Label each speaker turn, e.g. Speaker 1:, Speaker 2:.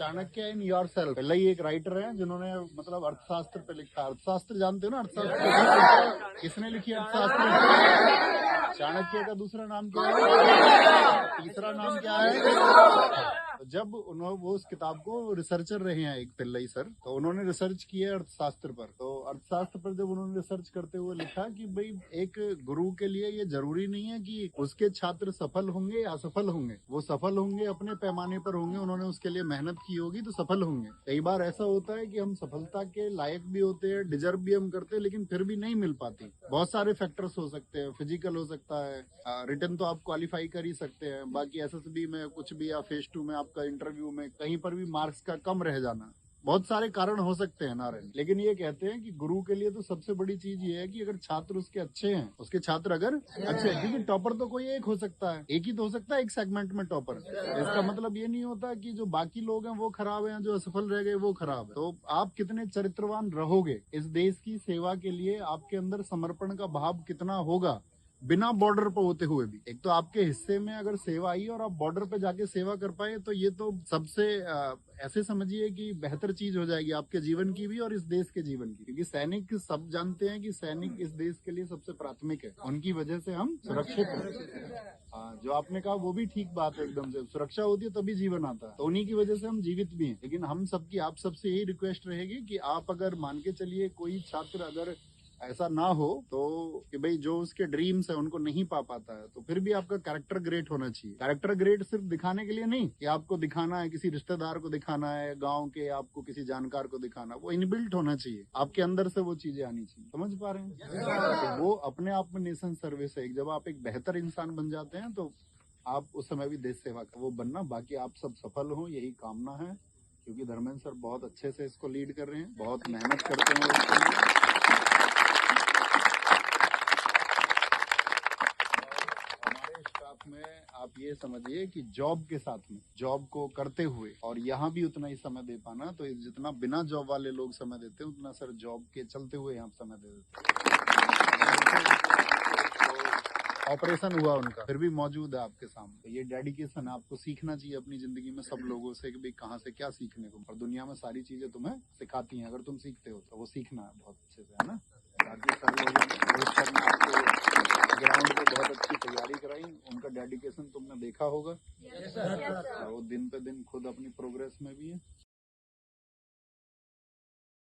Speaker 1: Chanakya in your self, पहले ही एक writer है जिन्होंने मतलब अर्थशास्त्र पे लिखा। अर्थशास्त्र जानते हो ना? अर्थशास्त्र किसने लिखी? अर्थशास्त्र। चाणक्य का दूसरा नाम क्या है? तीसरा नाम क्या है? तो जब उन्होंने वो उस किताब को रिसर्चर रहे हैं एक पिल्लई सर, तो उन्होंने रिसर्च किया अर्थशास्त्र पर। तो अर्थशास्त्र पर जब उन्होंने रिसर्च करते हुए लिखा कि भाई एक गुरु के लिए ये जरूरी नहीं है कि उसके छात्र सफल होंगे या असफल होंगे, वो सफल होंगे अपने पैमाने पर होंगे, उन्होंने उसके लिए मेहनत की होगी तो सफल होंगे। कई बार ऐसा होता है कि हम सफलता के लायक भी होते हैं, डिजर्व भी हम करते हैं, लेकिन फिर भी नहीं मिल पाती। बहुत सारे फैक्टर्स हो सकते हैं, फिजिकल हो सकता है, रिटर्न तो आप क्वालिफाई कर ही सकते हैं, बाकी एसएसबी में कुछ भी या फेज 2 में आपका इंटरव्यू में कहीं पर भी मार्क्स का कम रह जाना, बहुत सारे कारण हो सकते हैं नारायण। लेकिन ये कहते हैं कि गुरु के लिए तो सबसे बड़ी चीज ये है कि अगर छात्र उसके अच्छे हैं, उसके छात्र अगर अच्छे हैं, क्योंकि टॉपर तो कोई एक हो सकता है, एक ही तो हो सकता है एक सेगमेंट में टॉपर। इसका मतलब ये नहीं होता कि जो बाकी लोग हैं वो खराब हैं, जो असफल रह गए वो खराब है। तो आप कितने चरित्रवान रहोगे, इस देश की सेवा के लिए आपके अंदर समर्पण का भाव कितना होगा, बिना बॉर्डर पर होते हुए भी। एक तो आपके हिस्से में अगर सेवा आई और आप बॉर्डर पे जाके सेवा कर पाए, तो ये तो सबसे ऐसे समझिए कि बेहतर चीज हो जाएगी आपके जीवन की भी और इस देश के जीवन की। क्योंकि सैनिक, सब जानते हैं कि सैनिक इस देश के लिए सबसे प्राथमिक है, उनकी वजह से हम सुरक्षित हैं। जो आपने कहा वो भी ठीक बात है एकदम से, सुरक्षा होती है तभी जीवन आता है, तो उन्हीं की वजह से हम जीवित भी हैं। लेकिन हम सबकी, आप सबसे यही रिक्वेस्ट रहेगी कि आप अगर मान के चलिए कोई छात्र अगर ऐसा ना हो तो कि भाई जो उसके ड्रीम्स है उनको नहीं पा पाता है, तो फिर भी आपका कैरेक्टर ग्रेट होना चाहिए। कैरेक्टर ग्रेट सिर्फ दिखाने के लिए नहीं कि आपको दिखाना है, किसी रिश्तेदार को दिखाना है, गांव के आपको किसी जानकार को दिखाना, वो इनबिल्ट होना चाहिए, आपके अंदर से वो चीजें आनी चाहिए। समझ पा रहे हैं? तो वो अपने आप में नेशन सर्विस है। जब आप एक बेहतर इंसान बन जाते हैं तो आप उस समय भी देश सेवा का वो बनना। बाकी आप सब सफल हो, यही कामना है, क्योंकि धर्मेंद्र सर बहुत अच्छे से इसको लीड कर रहे हैं, बहुत मेहनत करते हैं इसके लिए। में आप ये समझिए कि जॉब के साथ में, जॉब को करते हुए और यहाँ भी उतना ही समय दे पाना, तो जितना बिना जॉब वाले लोग समय देते हैं उतना सर जॉब के चलते हुए यहाँ समय दे देते हैं। ऑपरेशन हुआ उनका, फिर भी मौजूद है आपके सामने। तो ये डेडिकेशन आपको सीखना चाहिए अपनी जिंदगी में सब लोगों से कि भाई कहाँ से क्या सीखने को, और दुनिया में सारी चीजें तुम्हें सिखाती हैं, अगर तुम सीखते हो तो वो सीखना है बहुत अच्छे से, है ना। बाकी सर रोहित सर ने आपको ग्राउंड पे बहुत अच्छी तैयारी कराई, उनका डेडिकेशन तुमने देखा होगा। वो दिन पे दिन खुद अपनी प्रोग्रेस में भी है।